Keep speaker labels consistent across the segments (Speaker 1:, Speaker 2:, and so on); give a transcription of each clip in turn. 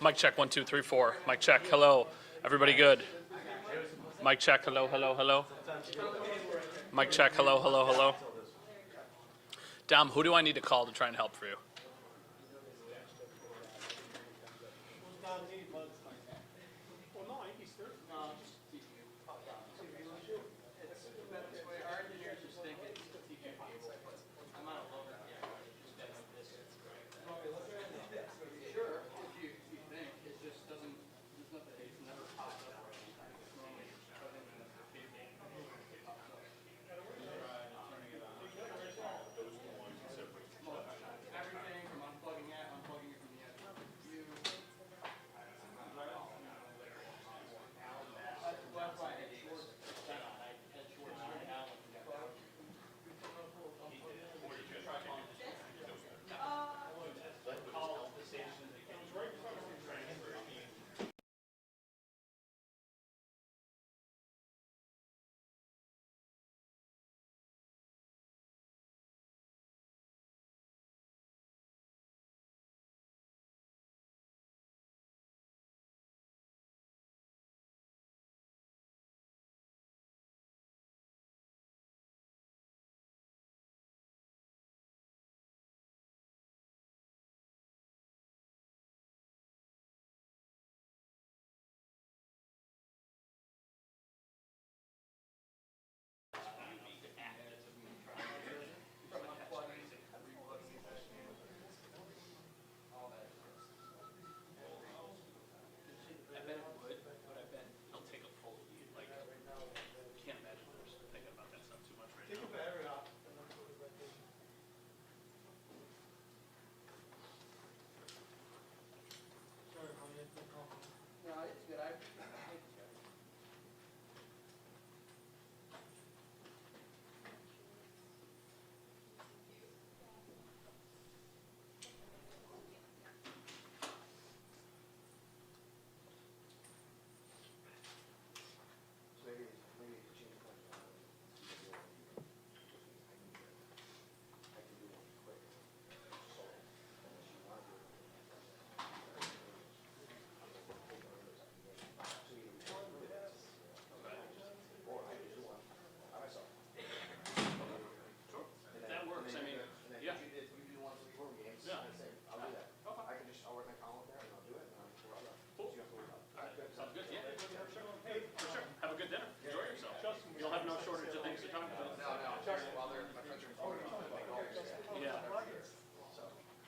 Speaker 1: Mic check, 1, 2, 3, 4. Mic check, hello. Everybody good? Mic check, hello, hello, hello. Mic check, hello, hello, hello. Dom, who do I need to call to try and help for you?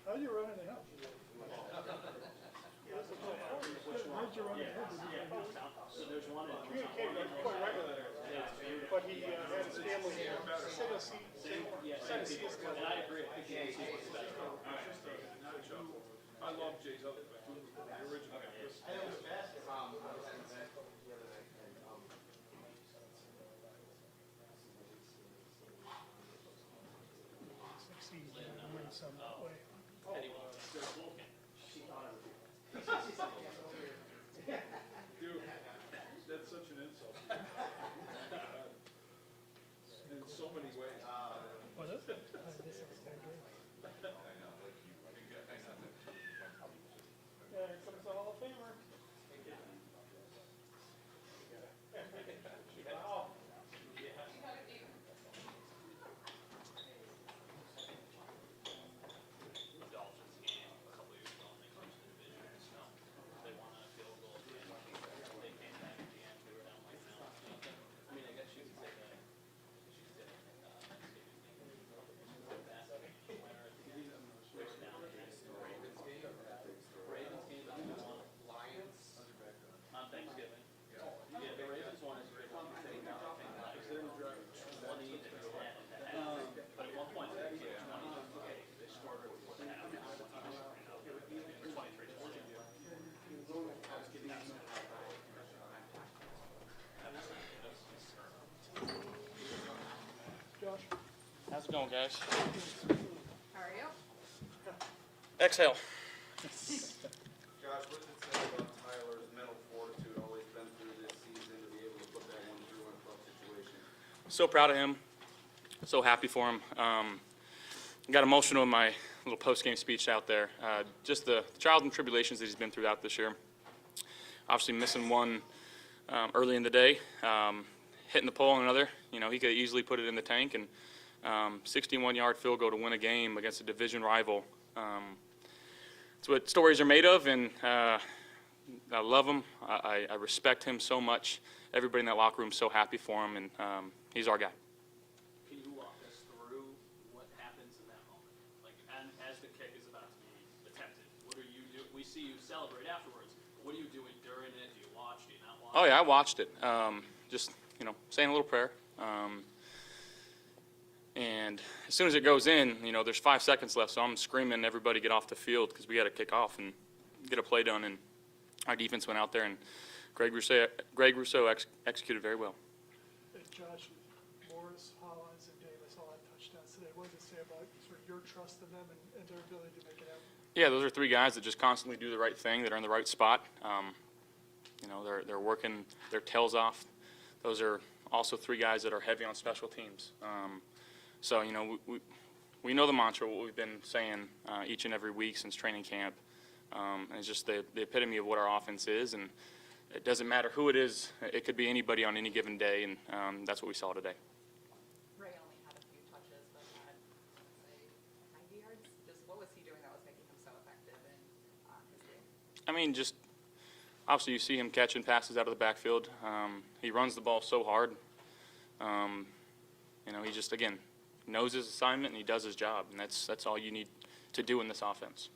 Speaker 2: How you running the house? How'd you run the house?
Speaker 1: So there's one.
Speaker 2: Communicated quite regularly, but he had his family here.
Speaker 1: And I agree.
Speaker 3: I love Jay's other thing, the original.
Speaker 2: Succeed in some way.
Speaker 3: Dude, that's such an insult. In so many ways.
Speaker 2: Was it? This extended. Yeah, here comes the Hall of Famer. Wow.
Speaker 1: The Dolphins game a couple years ago when they clinched the division, so they won on a field goal. They came back at the end, they were down like now. I mean, I guess you could say that. She did Ravens game that we won. Lions on Thanksgiving. Yeah, the Ravens one is great. They now I think they're 20 to 10. But at one point they were 20. They scored before the half. 23-20.
Speaker 2: Josh.
Speaker 1: How's it going, guys?
Speaker 4: How are you?
Speaker 1: Exhale.
Speaker 5: Josh, what's it say about Tyler's mental fortitude, all he's been through this season, to be able to put that one through in a tough situation?
Speaker 1: So proud of him. So happy for him. Got emotional with my
Speaker 6: little post-game speech out there. Just the trials and tribulations that he's been throughout this year. Obviously missing one early in the day, hitting the pole on another. You know, he could easily put it in the tank, and 61-yard field goal to win a game against a division rival. It's what stories are made of, and I love him. I respect him so much. Everybody in that locker room is so happy for him, and he's our guy.
Speaker 1: Can you walk us through what happens in that moment? Like, and as the kick is about to be attempted, what are you doing? We see you celebrate afterwards. What are you doing during it? Do you watch? Do you not watch?
Speaker 6: Oh, yeah, I watched it. Just, you know, saying a little prayer. And as soon as it goes in, you know, there's 5 seconds left, so I'm screaming, everybody get off the field, because we got to kick off and get a play done. And our defense went out there, and Greg Rousseau executed very well.
Speaker 2: Hey, Josh, Morris, Hollins, and Davis all had touchdowns today. What does it say about sort of your trust in them and their ability to make it happen?
Speaker 6: Yeah, those are 3 guys that just constantly do the right thing, that are in the right spot. You know, they're working their tails off. Those are also 3 guys that are heavy on special teams. So, you know, we know the mantra, what we've been saying each and every week since training camp. And it's just the epitome of what our offense is. And it doesn't matter who it is. It could be anybody on any given day, and that's what we saw today.
Speaker 4: Ray only had a few touches, but had, say, 90 yards. Just what was he doing that was making him so effective in his game?
Speaker 6: I mean, just obviously you see him catching passes out of the backfield. He runs the ball so hard. You know, he just, again, knows his assignment and he does his job, and that's all you need to do in this offense.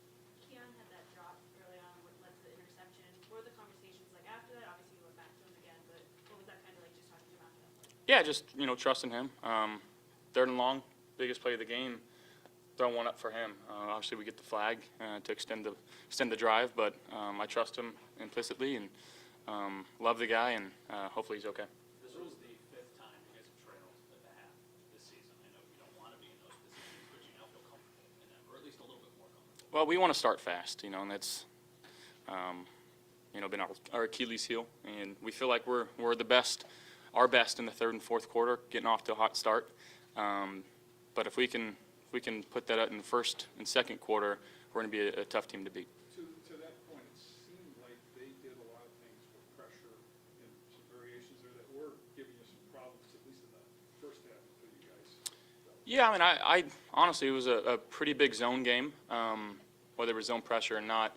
Speaker 7: Keon had that drop early on, what led to the interception. What were the conversations like after that? Obviously, you went back to him again, but what was that kind of like, just talking to him after that?
Speaker 6: Yeah, just, you know, trusting him. 3rd and long, biggest play of the game. Throw one up for him. Obviously, we get the flag to extend the drive, but I trust him implicitly and love the guy, and hopefully he's okay.
Speaker 1: This was the 5th time you guys have trailed at the half this season. I know you don't want to be in those positions, but you now feel comfortable in them, or at least a little bit more comfortable.
Speaker 6: Well, we want to start fast, you know, and that's, you know, been our Achilles heel, and we feel like we're the best, our best in the 3rd and 4th quarter, getting off to a hot start. But if we can put that out in the 1st and 2nd quarter, we're going to be a tough team to beat.
Speaker 3: To that point, it seemed like they did a lot of things with pressure and some variations there that were giving you some problems, at least in the first half for you guys.
Speaker 6: Yeah, I mean, I honestly, it was a pretty big zone game, whether it was zone pressure or not.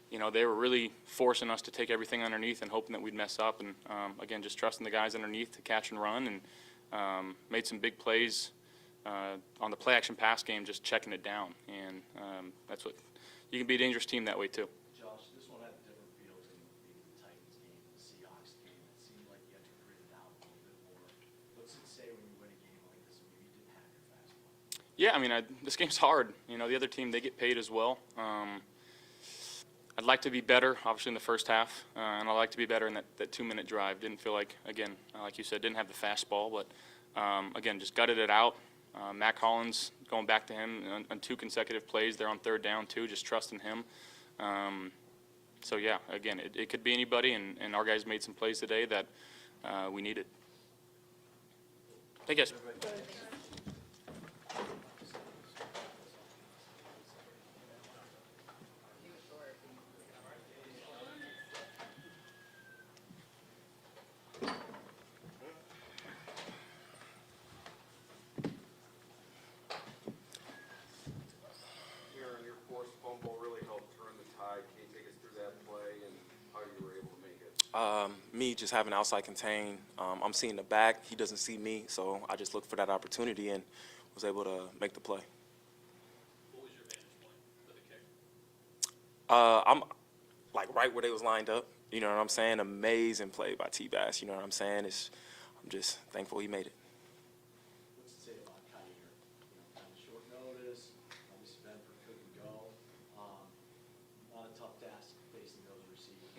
Speaker 6: You know, they were really forcing us to take everything underneath and hoping that we'd mess up. And, again, just trusting the guys underneath to catch and run, and made some big plays on the play-action pass game, just checking it down. And that's what – you can be a dangerous team that way too.
Speaker 8: Josh, this one had a different feel than maybe the Titans game, the Seahawks game. It seemed like you had to grit it out a little bit more. What's it say when you win a game like this and maybe you didn't have your fastball?
Speaker 6: Yeah, I mean, this game's hard. You know, the other team, they get paid as well. I'd like to be better, obviously, in the first half, and I'd like to be better in that 2-minute drive. Didn't feel like, again, like you said, didn't have the fastball, but, again, just gutted it out. Mac Hollins, going back to him on 2 consecutive plays there on 3rd down, too, just trusting him. So, yeah, again, it could be anybody, and our guys made some plays today that we needed. Thank you, guys.
Speaker 5: Your forced fumble really helped turn the tide. Can you take us through that play and how you were able to make it?
Speaker 9: Me just having outside contain. I'm seeing the back. He doesn't see me, so I just looked for that opportunity and was able to make the play.
Speaker 1: What was your vantage point for the kick?
Speaker 9: I'm like right where they was lined up. You know what I'm saying? Amazing play by T-Bass. You know what I'm saying? I'm just thankful he made it.
Speaker 8: What's it say about Kai here? You know, kind of short notice, obviously Benford couldn't go. Not a tough task facing those receivers.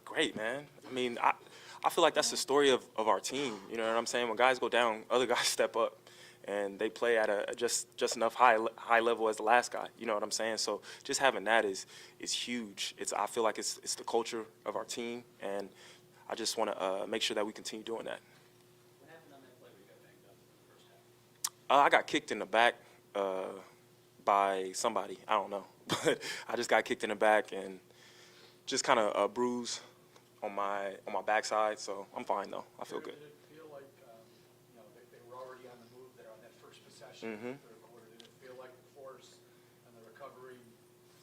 Speaker 9: Great, man. I mean, I feel like that's the story of our team. You know what I'm saying? When guys go down, other guys step up, and they play at a just enough high level as the last guy. You know what I'm saying? So just having that is huge. I feel like it's the culture of our team, and I just want to make sure that we continue doing that.
Speaker 1: What happened on that play where you got banged up in the first half?
Speaker 9: I got kicked in the back by somebody. I don't know. But I just got kicked in the back and just kind of a bruise on my backside. So I'm fine, though. I feel good.
Speaker 8: Did it feel like, they were already on the move there on that first possession in the third quarter? Did it feel like the force and the recovery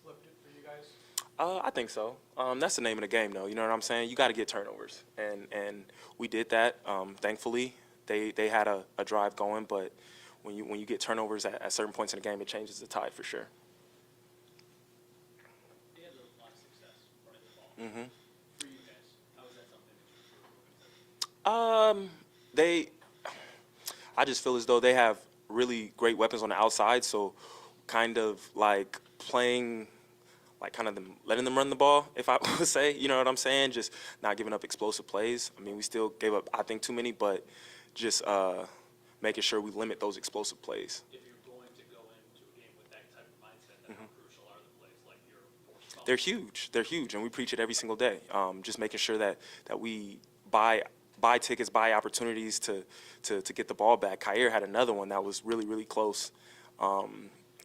Speaker 8: flipped it for you guys?
Speaker 9: I think so. That's the name of the game, though. You know what I'm saying? You got to get turnovers, and we did that. Thankfully, they had a drive going, but when you get turnovers at certain points in the game, it changes the tide for sure.
Speaker 1: They had a lot of success running the ball.
Speaker 9: Mm-hmm.
Speaker 1: For you guys, how is that something that you're moving to?
Speaker 9: I just feel as though they have really great weapons on the outside, so kind of like playing, like kind of letting them run the ball, if I would say, you know what I'm saying? Just not giving up explosive plays. I mean, we still gave up, I think, too many, but just making sure we limit those explosive plays.
Speaker 1: If you're going to go into a game with that type of mindset, then how crucial are the plays like your forced fumble?
Speaker 9: They're huge, and we preach it every single day. Just making sure that we buy tickets, buy opportunities to get the ball back. Kyer had another one that was really, really close.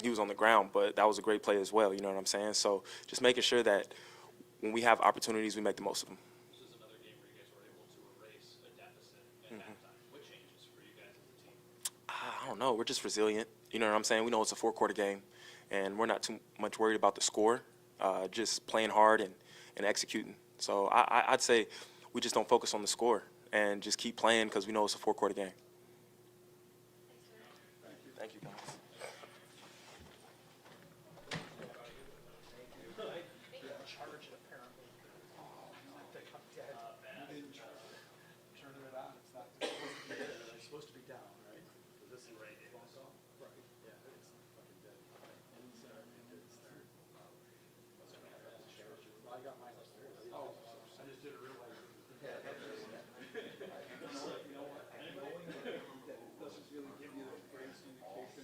Speaker 9: He was on the ground, but that was a great play as well, you know what I'm saying? So just making sure that when we have opportunities, we make the most of them.
Speaker 1: This is another game where you guys were able to erase a deficit at halftime. What changes for you guys as a team?
Speaker 9: I don't know. We're just resilient. You know what I'm saying? We know it's a 4-quarter game, and we're not too much worried about the score, just playing hard and executing. So I'd say we just don't focus on the score and just keep playing because we know it's a 4-quarter game. Thank you, guys.
Speaker 8: Charged apparently. They come dead. You didn't turn it on. It's not supposed to be down, right? Is this the right phone call? Right. Yeah, it's fucking dead. I got mine upstairs. Oh, I just didn't realize.
Speaker 3: You know what? Knowing that it doesn't really give you the greatest indication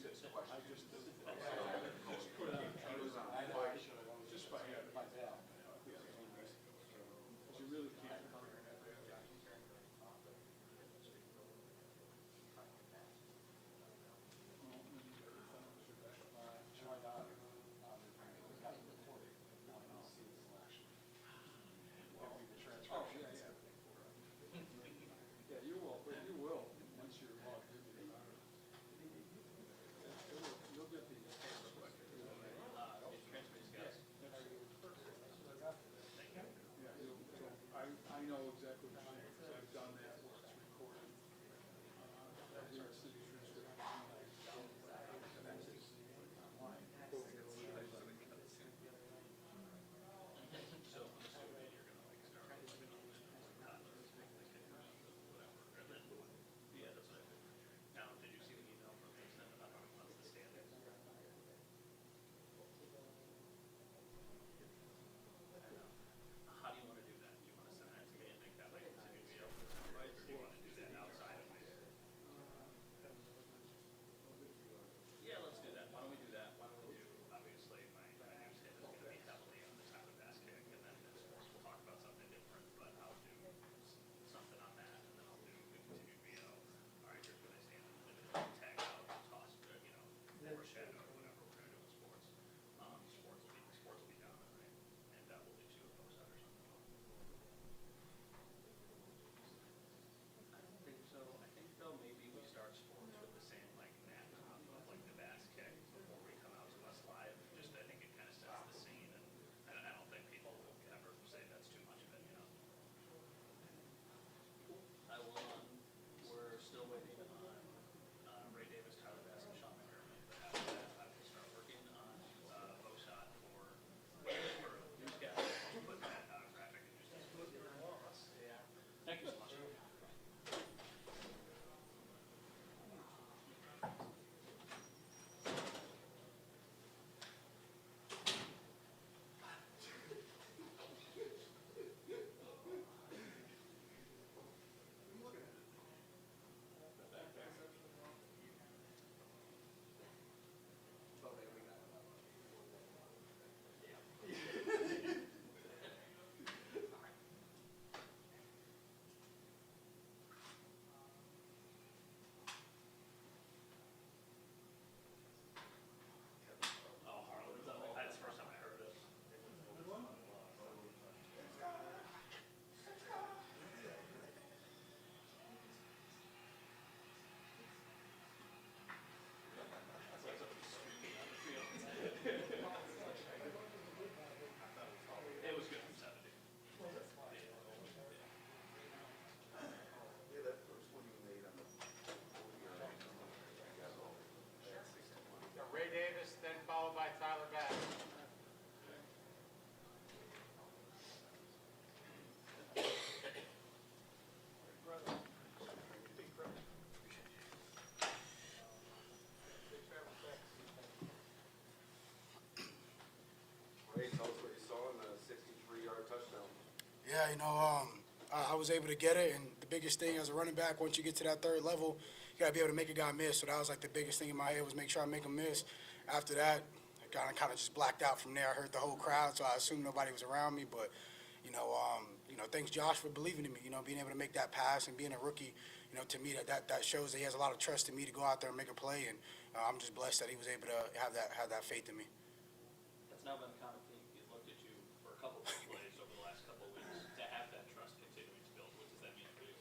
Speaker 10: Yeah, I was able to get it, and the biggest thing as a running back, once you get to that third level, you got to be able to make a guy miss. So that was like the biggest thing in my head was make sure I make him miss. After that, I kind of just blacked out from there. I heard the whole crowd, so I assumed nobody was around me. But thanks Josh for believing in me. Being able to make that pass and being a rookie, to me that shows that he has a lot of trust in me to go out there and make a play. And I'm just blessed that he was able to have that faith in me.
Speaker 1: That's now been the common theme. He's looked at you for a couple of big plays over the last couple of weeks to have that trust continuing to build. What does that mean for you?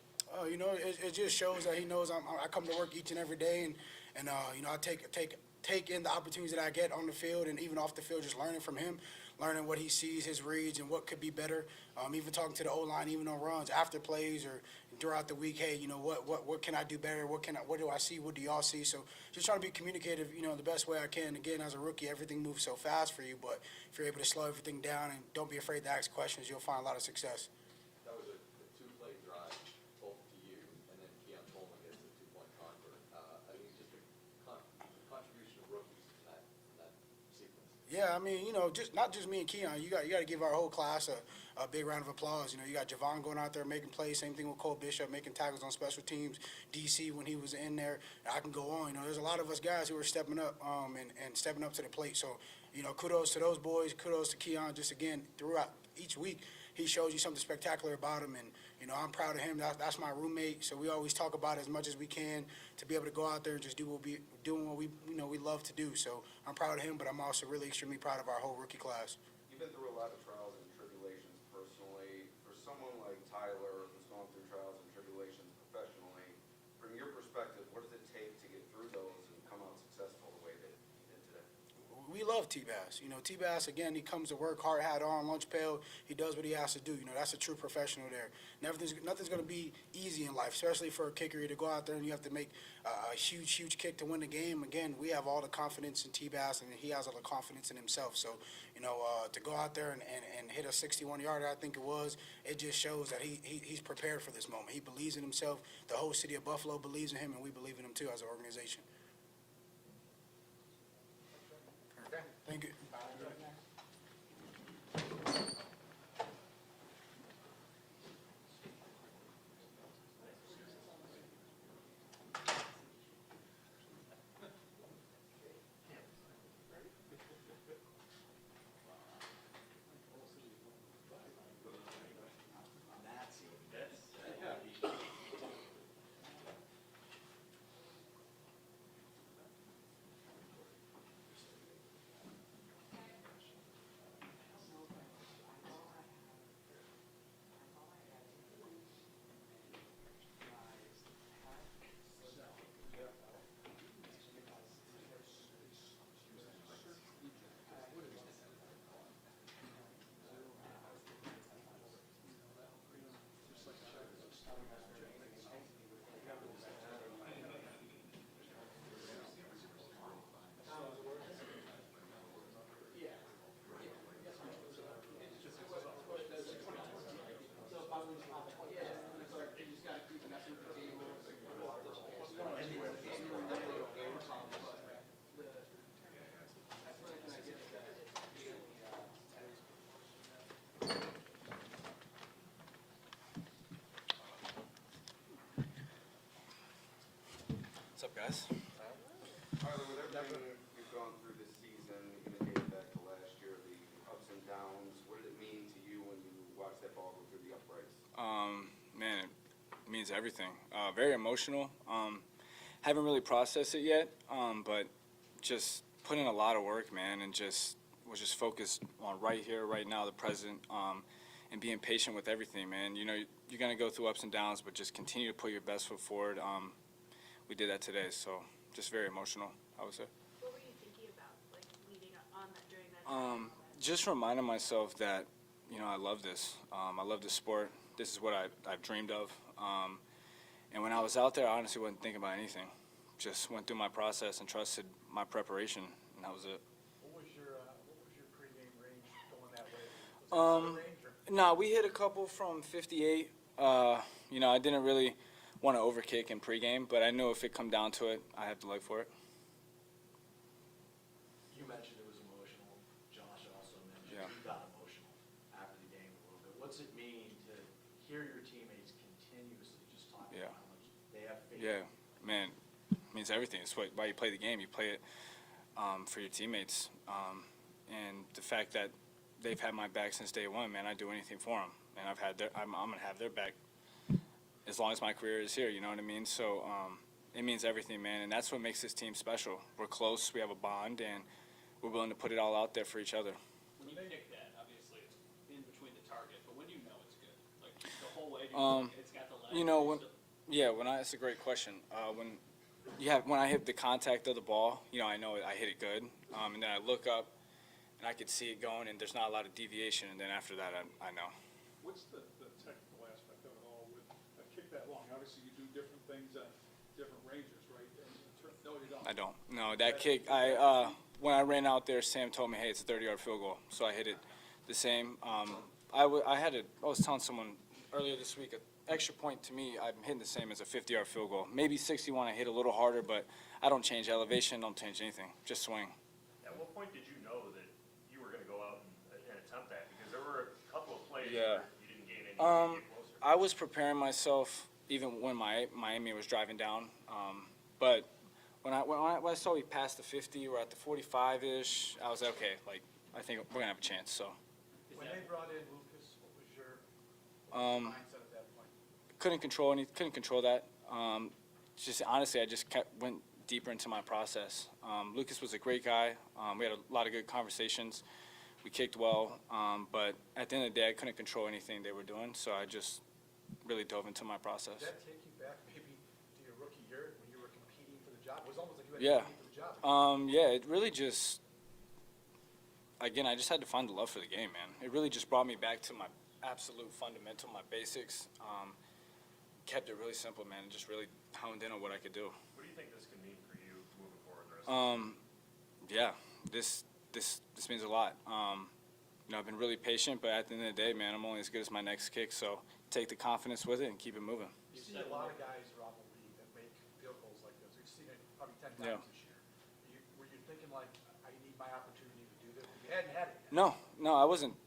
Speaker 10: It just shows that he knows I come to work each and every day, and I take in the opportunities that I get on the field and even off the field, just learning from him, learning what he sees, his reads, and what could be better. Even talking to the O-line, even on runs, after plays or throughout the week. Hey, what can I do better? What do I see? What do y'all see? So just trying to be communicative, the best way I can. Again, as a rookie, everything moves so fast for you, but if you're able to slow everything down and don't be afraid to ask questions, you'll find a lot of success.
Speaker 5: That was a two-play drive, both to you, and then Keon Coleman gets the two-point convert. I think it's just the contribution of rookies in that sequence.
Speaker 10: Yeah, not just me and Keon. You got to give our whole class a big round of applause. You got Javon going out there making plays. Same thing with Cole Bishop making tackles on special teams. DC when he was in there. I can go on. There's a lot of us guys who are stepping up and stepping up to the plate. So kudos to those boys. Kudos to Keon. Just again throughout each week, he shows you something spectacular about him, and I'm proud of him. That's my roommate. So we always talk about it as much as we can to be able to go out there and just doing what we love to do. So I'm proud of him, but I'm also really extremely proud of our whole rookie class.
Speaker 5: You've been through a lot of trials and tribulations personally. For someone like Tyler, who's gone through trials and tribulations professionally, from your perspective, what does it take to get through those and come out successful the way that you did today?
Speaker 10: We love T-Bass. T-Bass, again, he comes to work, hard hat on, lunch pail. He does what he has to do. That's a true professional there. Nothing's going to be easy in life, especially for a kicker to go out there and you have to make a huge kick to win the game. Again, we have all the confidence in T-Bass, and he has all the confidence in himself. So, to go out there and hit a 61-yarder, I think it was, it just shows that he's prepared for this moment. He believes in himself. The whole city of Buffalo believes in him, and we believe in him, too, as an organization. Thank you.
Speaker 9: What's up, guys?
Speaker 5: Tyler, with everything you've gone through this season, even dating back to last year, the ups and downs, what did it mean to you when you watched that ball go through the uprights?
Speaker 11: Man, it means everything. Very emotional. Haven't really processed it yet, but just put in a lot of work, man, and was just focused on right here, right now, the present, and being patient with everything, man. You're going to go through ups and downs, but just continue to put your best foot forward. We did that today, so just very emotional, I would say.
Speaker 7: What were you thinking about, like, leading up on that during that time?
Speaker 11: Just reminding myself that, I love this. I love this sport. This is what I've dreamed of. And when I was out there, I honestly wasn't thinking about anything. Just went through my process and trusted my preparation, and that was it.
Speaker 8: What was your pregame range going that way? Was it a range or?
Speaker 11: No, we hit a couple from 58. I didn't really want to overkick in pregame, but I knew if it come down to it, I have the leg for it.
Speaker 8: You mentioned it was emotional. Josh also mentioned
Speaker 11: Yeah.
Speaker 8: you got emotional after the game a little bit. What's it mean to
Speaker 11: Yeah, man, it means everything. It's why you play the game. You play it for your teammates. And the fact that they've had my back since day one, man, I'd do anything for them. And I'm going to have their back as long as my career is here, you know what I mean? So it means everything, man, and that's what makes this team special. We're close, we have a bond, and we're willing to put it all out there for each other.
Speaker 1: When you pick that, obviously it's in between the target, but when you know it's good, like the whole way, do you think it's got the leg?
Speaker 11: You know, that's a great question. When I hit the contact of the ball, you know, I know I hit it good, and then I look up, and I could see it going, and there's not a lot of deviation, and then after that, I know.
Speaker 3: What's the technical aspect of it all with a kick that long? Obviously, you do different things at different ranges, right? No, you don't.
Speaker 11: I don't. No, that kick, when I ran out there, Sam told me, hey, it's a 30-yard field goal, so I hit it the same. I was telling someone earlier this week, an extra point to me, I'm hitting the same as a 50-yard field goal. Maybe 61, I hit a little harder, but I don't change elevation, don't change anything, just swing.
Speaker 12: At what point did you know that you were going to go out and attempt that? Because there were a couple of plays where you didn't gain any, get closer.
Speaker 11: I was preparing myself even when Miami was driving down, but when I saw we passed the 50, we're at the 45-ish, I was like, okay, like, I think we're going to have a chance, so.
Speaker 8: When they brought in Lucas, what was your mindset at that point?
Speaker 11: Couldn't control that. Just honestly, I just went deeper into my process. Lucas was a great guy. We had a lot of good conversations. We kicked well, but at the end of the day, I couldn't control anything they were doing, so I just really dove into my process.
Speaker 8: Did that take you back maybe to your rookie year when you were competing for the job? It was almost like you had to compete for the job.
Speaker 11: Yeah, it really just, again, I just had to find the love for the game, man. It really just brought me back to my absolute fundamental, my basics. Kept it really simple, man, and just really honed in on what I could do.
Speaker 12: What do you think this can mean for you moving forward the rest of the season?
Speaker 11: Yeah, this means a lot. You know, I've been really patient, but at the end of the day, man, I'm only as good as my next kick, so take the confidence with it and keep it moving.
Speaker 8: You see a lot of guys around the league that make field goals like this. We've seen it probably 10 times this year. Were you thinking, like, I need my opportunity to do this? You hadn't had it yet.
Speaker 11: No, I wasn't.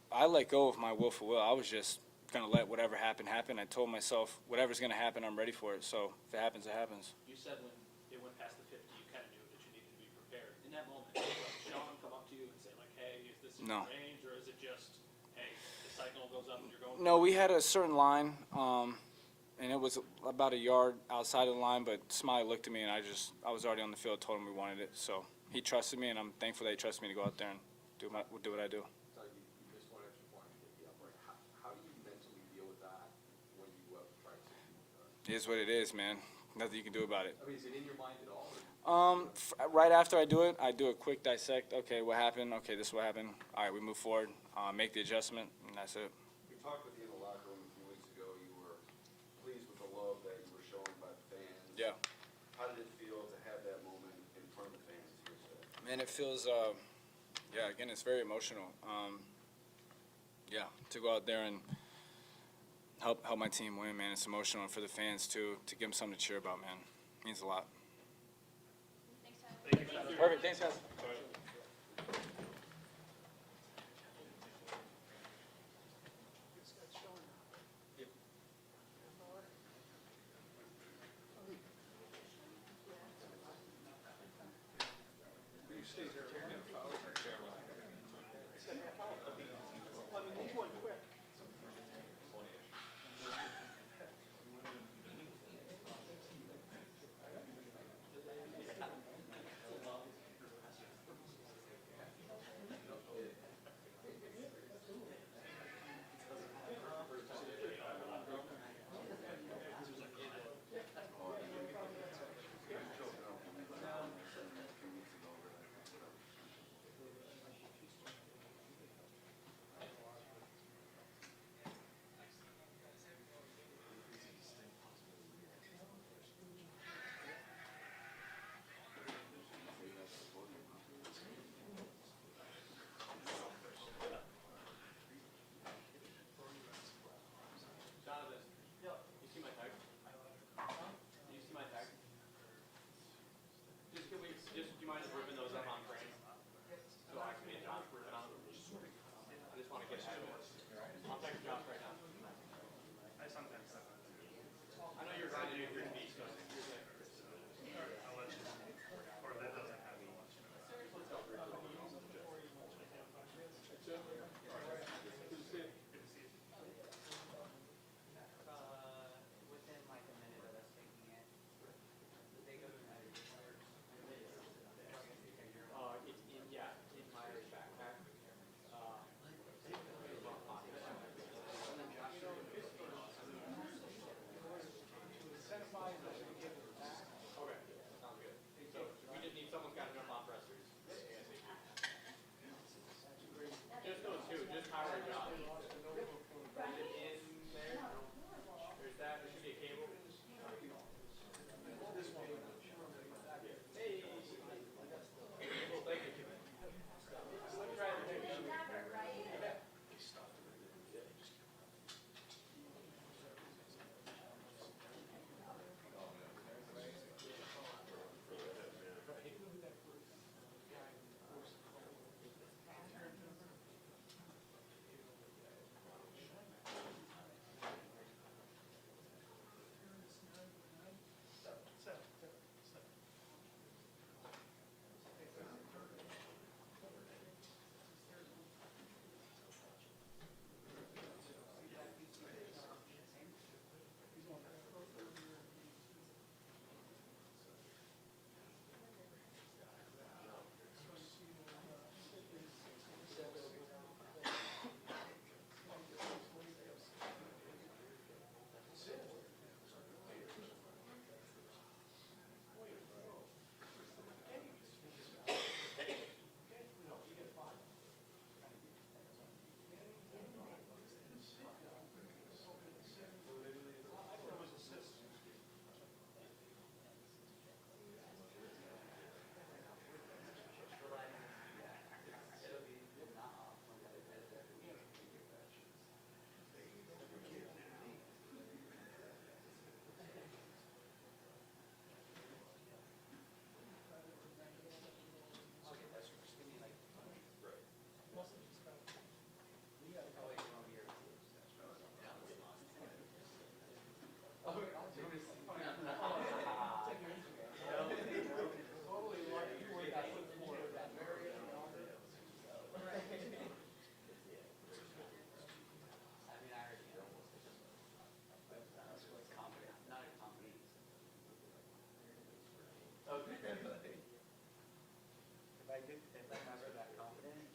Speaker 11: I let go of my willful will. I was just going to let whatever happen. I told myself, whatever's going to happen, I'm ready for it. So if it happens, it happens.
Speaker 1: You said when it went past the 50, you kind of knew that you needed to be prepared. In that moment, did Sean come up to you and say, like, hey, is this in your range, or is it just, hey, the signal goes up and you're going?
Speaker 11: No, we had a certain line, and it was about a yard outside of the line, but Smiley looked at me, and I was already on the field, told him we wanted it. So he trusted me, and I'm thankful that he trusted me to go out there and do what I do.
Speaker 5: You missed one extra point to get the upright. How do you mentally deal with that when you try to do that?
Speaker 11: It is what it is, man. Nothing you can do about it.
Speaker 5: I mean, is it in your mind at all?
Speaker 11: Right after I do it, I do a quick dissect. Okay, what happened? Okay, this is what happened. All right, we move forward, make the adjustment, and that's it.
Speaker 5: We talked with you in the locker room a few weeks ago. You were pleased with the love that you were shown by the fans.
Speaker 11: Yeah.
Speaker 5: How did it feel to have that moment in front of the fans here today?
Speaker 11: Man, it feels, again, it's very emotional. To go out there and help my team win, man, it's emotional. And for the fans, too, to give them something to cheer about, man, means a lot.
Speaker 7: Thanks, Tyler.
Speaker 11: Perfect. Thanks, guys.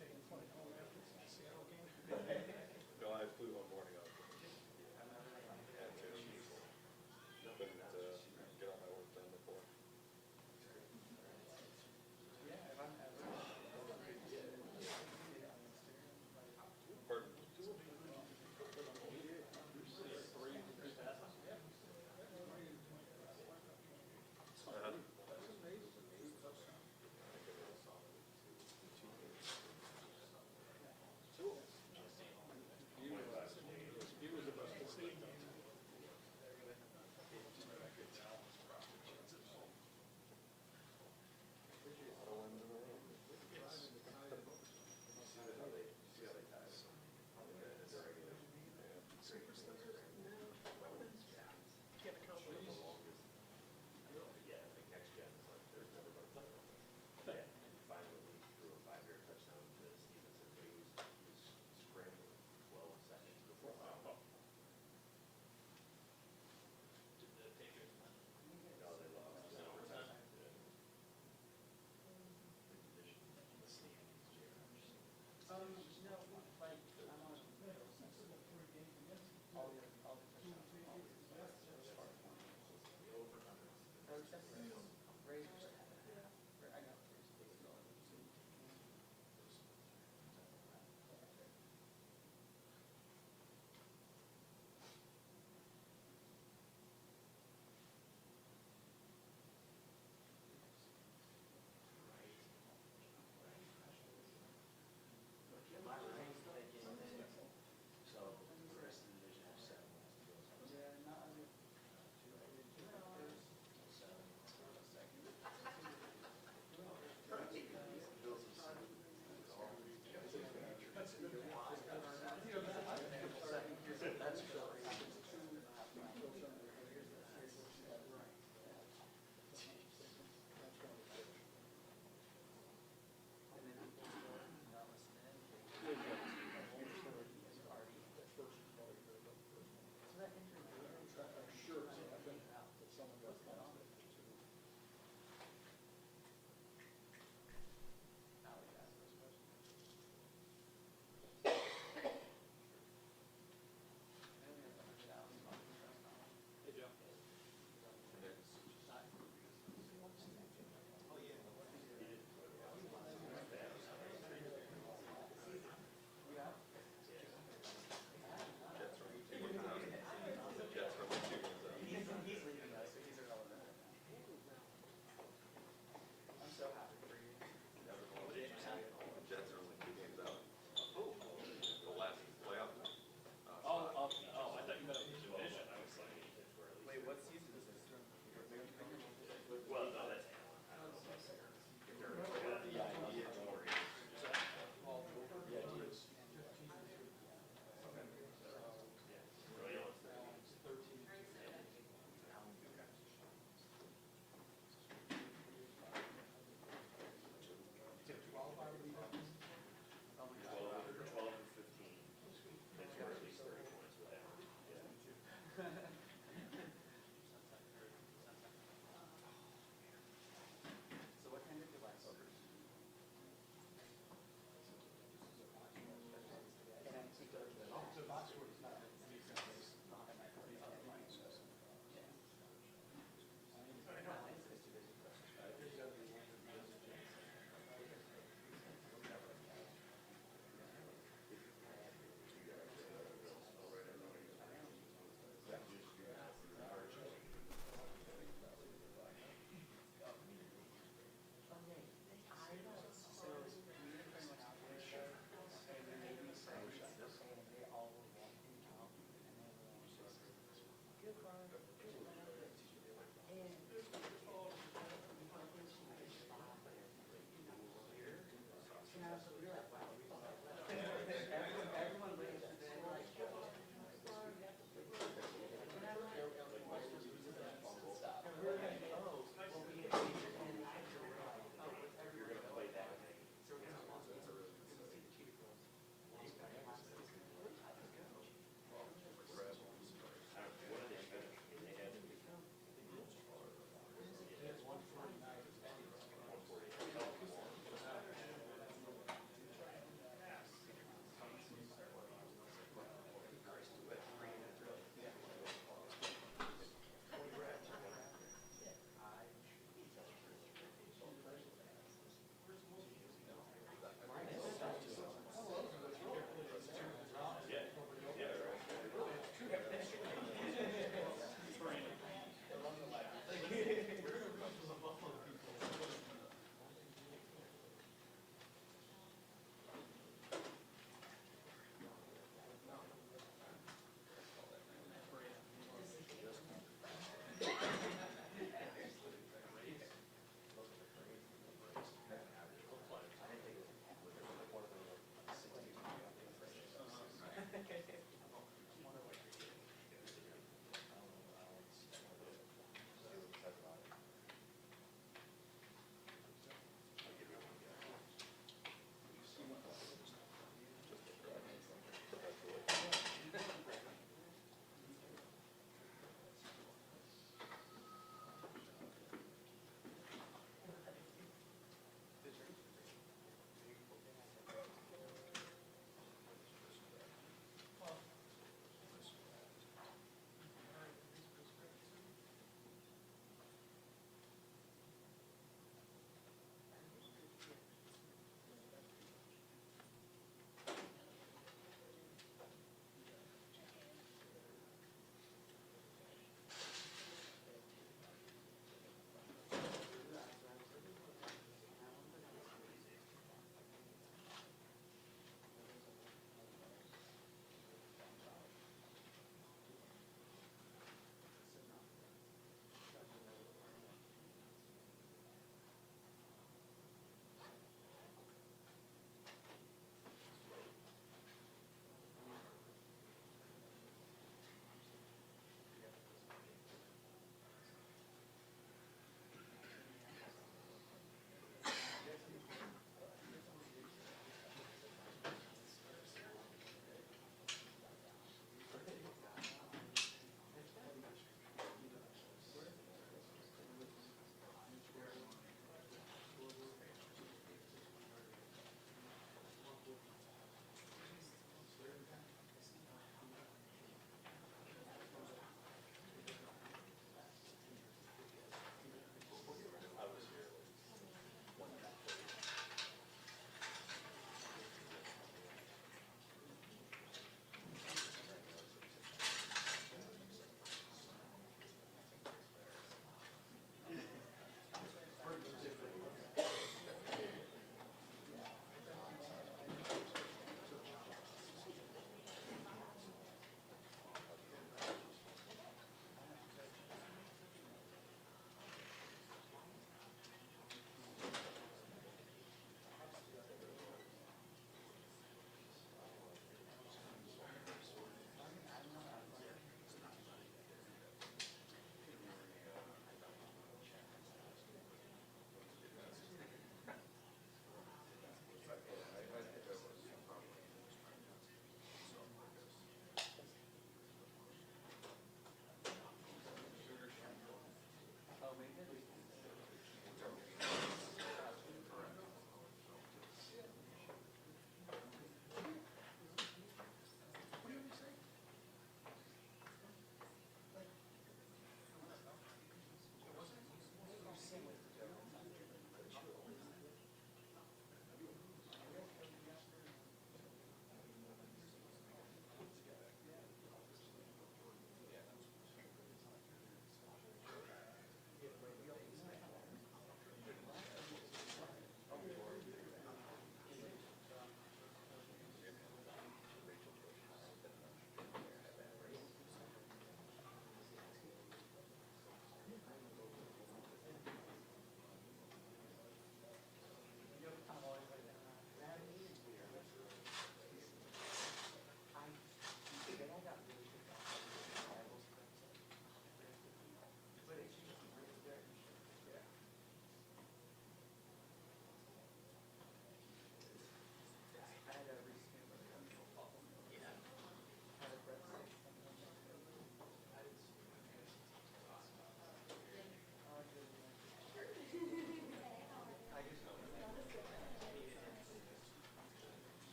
Speaker 2: taking flight home after the Seattle game.
Speaker 3: No, I flew one morning out. Had to. Couldn't, get all my work done before. Pardon? He was the best receiver.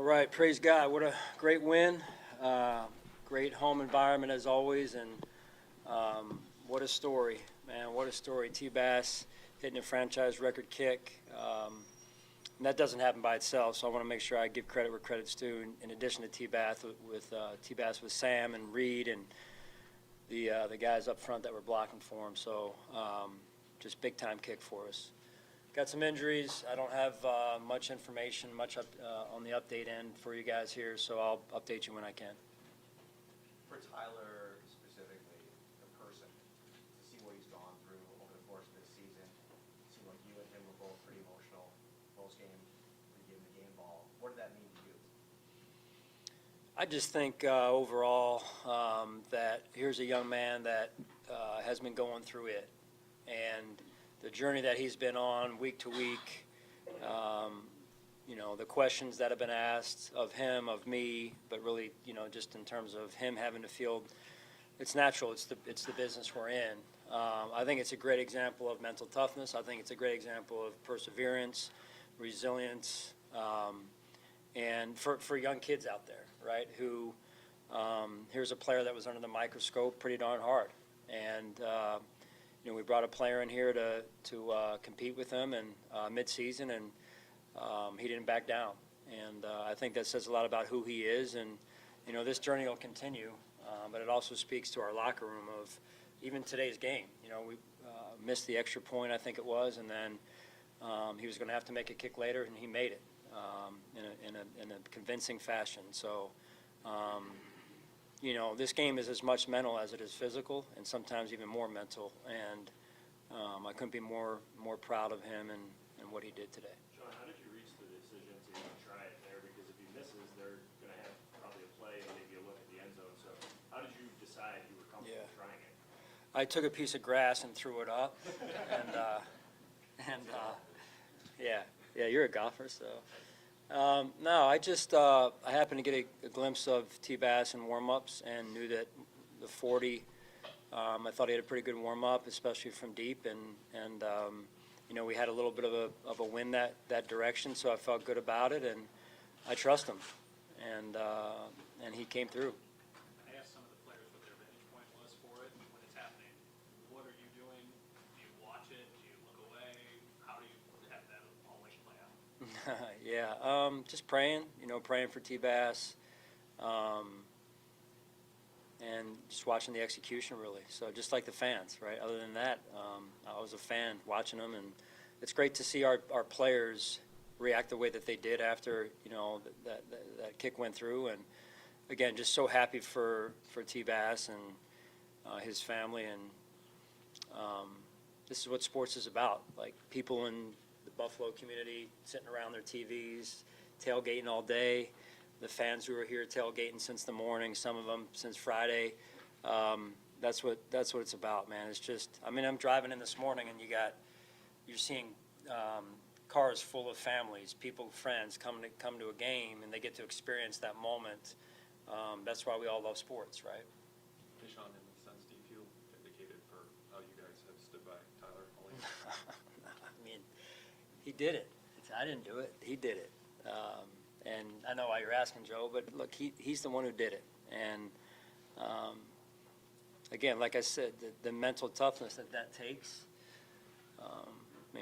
Speaker 13: right, praise God. What a great win. Great home environment as always, and what a story, man, what a story. T-Bass hitting a franchise record kick. And that doesn't happen by itself, so I want to make sure I give credit where credit's due. In addition to T-Bass, with Sam and Reed and the guys up front that were blocking for him. So just big-time kick for us. Got some injuries. I don't have much information, on the update end for you guys here, so I'll update you when I can.
Speaker 14: For Tyler specifically, the person, to see what he's gone through over the course of this season, it seemed like you and him were both pretty emotional post-game, we gave him the game ball. What did that mean to you?
Speaker 13: I just think overall that here's a young man that has been going through it, and the journey that he's been on week to week, the questions that have been asked of him, of me, but really, just in terms of him having to field, it's natural. It's the business we're in. I think it's a great example of mental toughness. I think it's a great example of perseverance, resilience, and for young kids out there, right? Who here's a player that was under the microscope pretty darn hard, and we brought a player in here to compete with him and mid-season, and he didn't back down. And I think that says a lot about who he is. And this journey will continue, but it also speaks to our locker room of even today's game. We missed the extra point, I think it was, and then he was going to have to make a kick later, and he made it in a convincing fashion. So. This game is as much mental as it is physical, and sometimes even more mental. And I couldn't be more proud of him and what he did today.
Speaker 12: Sean, how did you reach the decision to even try it there? Because if he misses, they're going to have probably a play and maybe a look at the end zone. So how did you decide you were comfortable trying it?
Speaker 13: I took a piece of grass and threw it up, yeah, you're a golfer, so. No, I just I happened to get a glimpse of T-Bass in warm-ups and knew that the 40. I thought he had a pretty good warm-up, especially from deep, and we had a little bit of a win that direction, so I felt good about it, and I trust him, and he came through.
Speaker 1: I asked some of the players what their vantage point was for it when it's happening. What are you doing? Do you watch it? Do you look away? How do you have that all play out?
Speaker 13: Yeah, just praying, praying for T-Bass, and just watching the execution, really. So just like the fans, right? Other than that, I was a fan watching them, and it's great to see our players react the way that they did after, that kick went through. And, again, just so happy for T-Bass and his family. And this is what sports is about, like people in the Buffalo community sitting around their TVs, tailgating all day. The fans who are here tailgating since the morning, some of them since Friday. That's what it's about, man. It's just, I'm driving in this morning and you're seeing cars full of families, people, friends come to a game, and they get to experience that moment. That's why we all love sports, right?
Speaker 15: Hey, Sean, in a sense, do you feel vindicated for how you guys have stood by Tyler?
Speaker 13: He did it. I didn't do it. He did it. And I know why you're asking, Joe, but look, he's the one who did it. And again, like I said, the mental toughness that takes.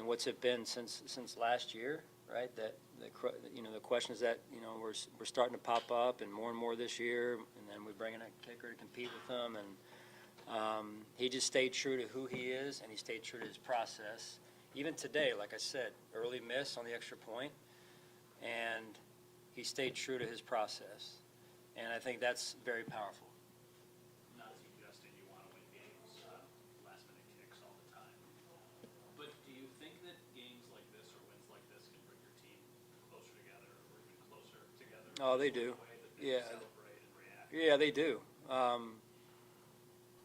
Speaker 13: What's it been since last year, right? That the questions that we're starting to pop up, and more this year, and then we bring in a kicker to compete with them, and he just stayed true to who he is, and he stayed true to his process. Even today, like I said, early miss on the extra point, and he stayed true to his process, and I think that's very powerful.
Speaker 1: Not suggesting you want to win games, last-minute kicks all the time, but do you think that games like this or wins like this can bring your team closer together or even closer together?
Speaker 13: Oh, they do. Yeah.
Speaker 1: Celebrate and react?
Speaker 13: Yeah, they do.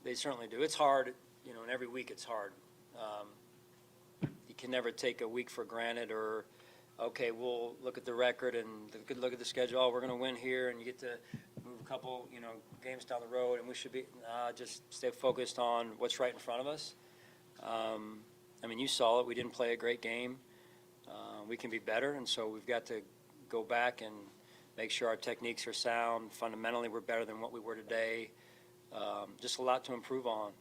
Speaker 13: They certainly do. It's hard, and every week it's hard. You can never take a week for granted, or okay, we'll look at the record and look at the schedule. Oh, we're going to win here, and you get to move a couple, games down the road, and we should be just stay focused on what's right in front of us. You saw it. We didn't play a great game. We can be better, and so we've got to go back and make sure our techniques are sound. Fundamentally, we're better than what we were today. Just a lot to improve on.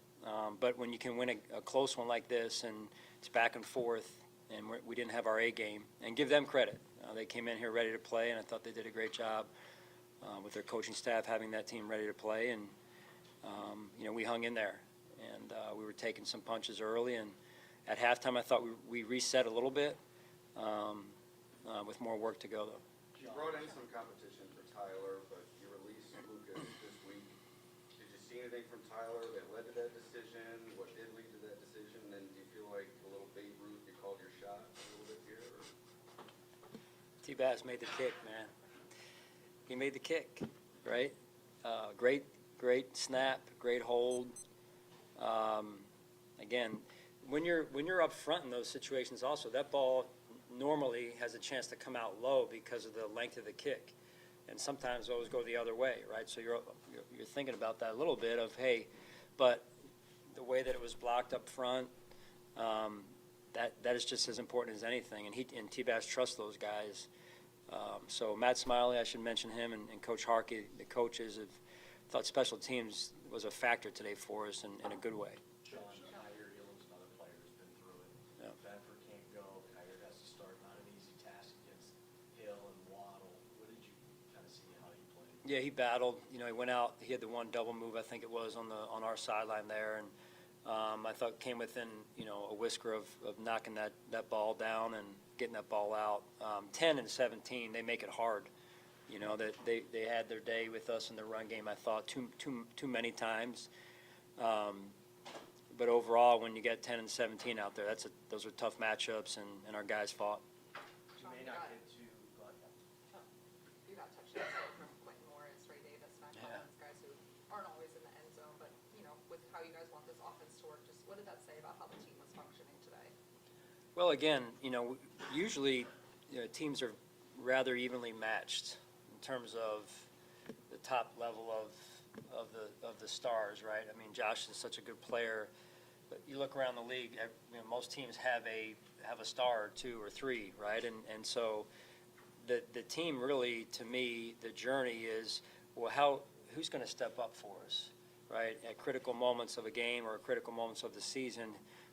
Speaker 13: But when you can win a close one like this, and it's back and forth, and we didn't have our A game, and give them credit. They came in here ready to play, and I thought they did a great job with their coaching staff having that team ready to play. And, we hung in there, and we were taking some punches early. And at halftime, I thought we reset a little bit with more work to go, though.
Speaker 5: You brought in some competition for Tyler, but you released Lucas this week. Did you see anything from Tyler that led to that decision? What did lead to that decision? And do you feel like a little Babe Ruth, you called your shot a little bit here? Or?
Speaker 13: T-Bass made the kick, man. He made the kick, right? Great snap, great hold. Again, when you're up front in those situations also, that ball normally has a chance to come out low because of the length of the kick. And sometimes always go the other way, right? So you're thinking about that a little bit of, hey, but the way that it was blocked up front, that is just as important as anything. And T-Bass trusts those guys. So Matt Smiley, I should mention him, and Coach Harkey, the coaches, have thought special teams was a factor today for us in a good way.
Speaker 14: John, Kyrie Gillum's another player who's been through it.
Speaker 13: Yeah.
Speaker 14: Benford can't go. Kyrie has to start. Not an easy task against Hill and Waddle. What did you kind of see how he played?
Speaker 13: Yeah, he battled. He went out. He had the one double move, I think it was, on our sideline there, and I thought came within a whisker of knocking that ball down and getting that ball out. 10 and 17, they make it hard. That they had their day with us in the run game, I thought, too many times. But overall, when you get 10 and 17 out there, those are tough matchups, and our guys fought.
Speaker 14: You may not get to, go ahead.
Speaker 4: You got touchdowns from Quentin Morris, Ray Davis, Matt Collins, guys who aren't always in the end zone, but, with how you guys want this offense to work, just what did that say about how the team was functioning today?
Speaker 13: Well, again, usually teams are rather evenly matched in terms of the top level of the stars, right? I mean, Josh is such a good player, but you look around the league, most teams have a star or two or three, right? And so the team really, to me, the journey is, well, who's going to step up for us, right? At critical moments of a game or critical moments of the season,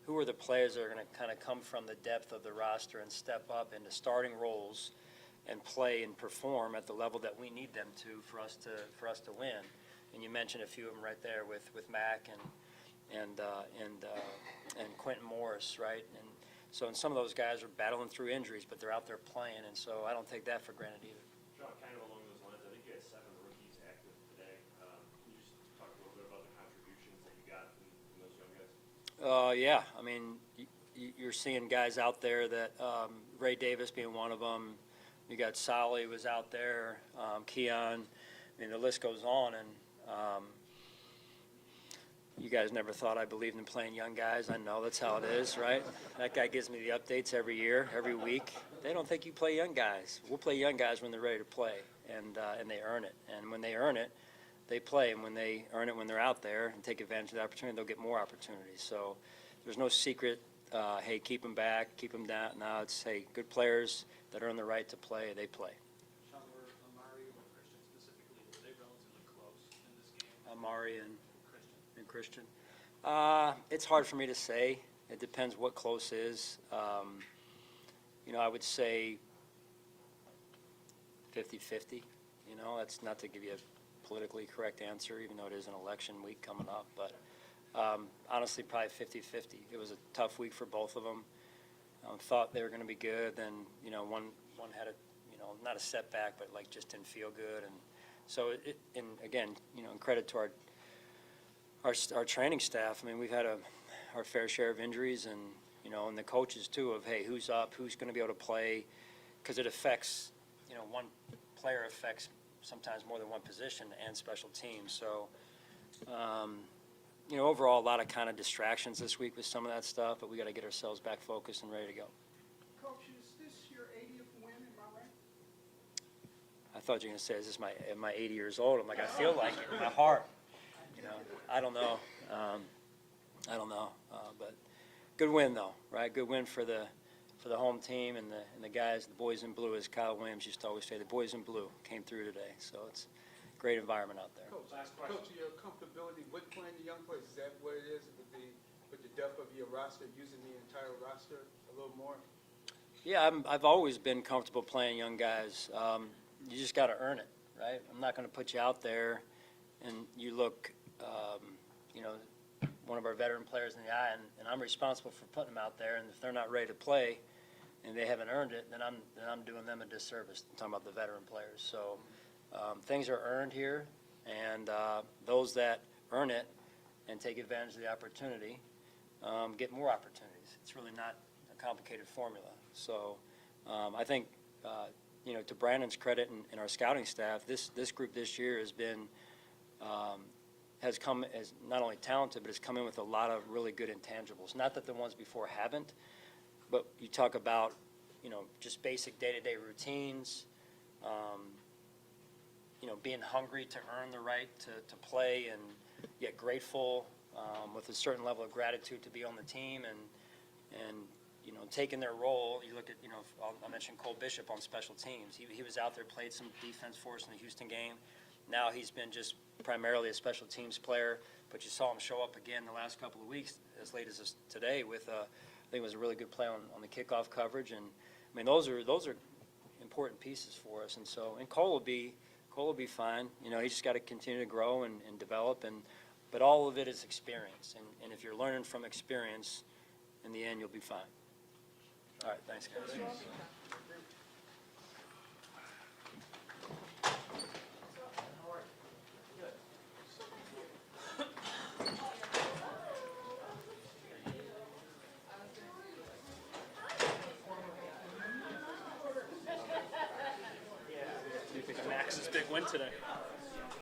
Speaker 13: who are the players that are going to kind of come from the depth of the roster and step up into starting roles and play and perform at the level that we need them to for us to win? And you mentioned a few of them right there with Mac and Quentin Morris, right? And so, and some of those guys are battling through injuries, but they're out there playing, and so I don't take that for granted either.
Speaker 12: John, kind of along those lines, I think you had 7 rookies active today. Can you just talk a little bit about the contributions that you got from those young guys?
Speaker 13: Yeah, I mean, you're seeing guys out there that Ray Davis being one of them. You got Solly was out there, Keon. I mean, the list goes on, and you guys never thought I believed in playing young guys. I know that's how it is, right? That guy gives me the updates every year, every week. They don't think you play young guys. We'll play young guys when they're ready to play, and they earn it. And when they earn it, they play. And when they earn it when they're out there and take advantage of the opportunity, they'll get more opportunities. So there's no secret, hey, keep them back, keep them down. No, it's, hey, good players that earn the right to play, they play.
Speaker 15: Sean, were Amari or Christian specifically, were they relatively close in this game?
Speaker 13: Amari and Christian. It's hard for me to say. It depends what close is. I would say 50-50. That's not to give you a politically correct answer, even though it is an election week coming up. But honestly, probably 50-50. It was a tough week for both of them. Thought they were going to be good. Then, one had a, not a setback, but like just didn't feel good. And so, and again, in credit to our training staff. I mean, we've had our fair share of injuries, and and the coaches too, of hey, who's up, who's going to be able to play, because it affects, one player affects sometimes more than one position and special teams. So, overall, a lot of kind of distractions this week with some of that stuff, but we got to get ourselves back focused and ready to go.
Speaker 16: Coach, is this your 80th win, am I right?
Speaker 13: I thought you were going to say, is this am I 80 years old? I'm like, I feel like it in my heart. I don't know. But good win, though, right? Good win for the for the home team, and the guys, the boys in blue, as Kyle Williams used to always say, the boys in blue came through today. So it's a great environment out there.
Speaker 16: Coach, your comfortability with playing the young players, is that what it is with the depth of your roster, using the entire roster a little more?
Speaker 13: Yeah, I've always been comfortable playing young guys. You just got to earn it, right? I'm not going to put you out there and you look, one of our veteran players in the eye, and I'm responsible for putting them out there. And if they're not ready to play and they haven't earned it, then I'm doing them a disservice. I'm talking about the veteran players. So things are earned here, and those that earn it and take advantage of the opportunity get more opportunities. It's really not a complicated formula. So I think, to Brandon's credit and our scouting staff, this group this year has been has come as not only talented, but has come in with a lot of really good intangibles. Not that the ones before haven't, but you talk about, just basic day-to-day routines, being hungry to earn the right to play and yet grateful with a certain level of gratitude to be on the team and taking their role. You look at, I mentioned Cole Bishop on special teams. He was out there, played some defense for us in the Houston game. Now he's been just primarily a special teams player, but you saw him show up again the last couple of weeks, as late as today, with I think it was a really good play on the kickoff coverage. And I mean, those are important pieces for us. And so, and Cole will be fine. He just got to continue to grow and develop. But all of it is experience. And if you're learning from experience, in the end, you'll be fine. All right, thanks, guys.
Speaker 1: Do you think Max's big win today?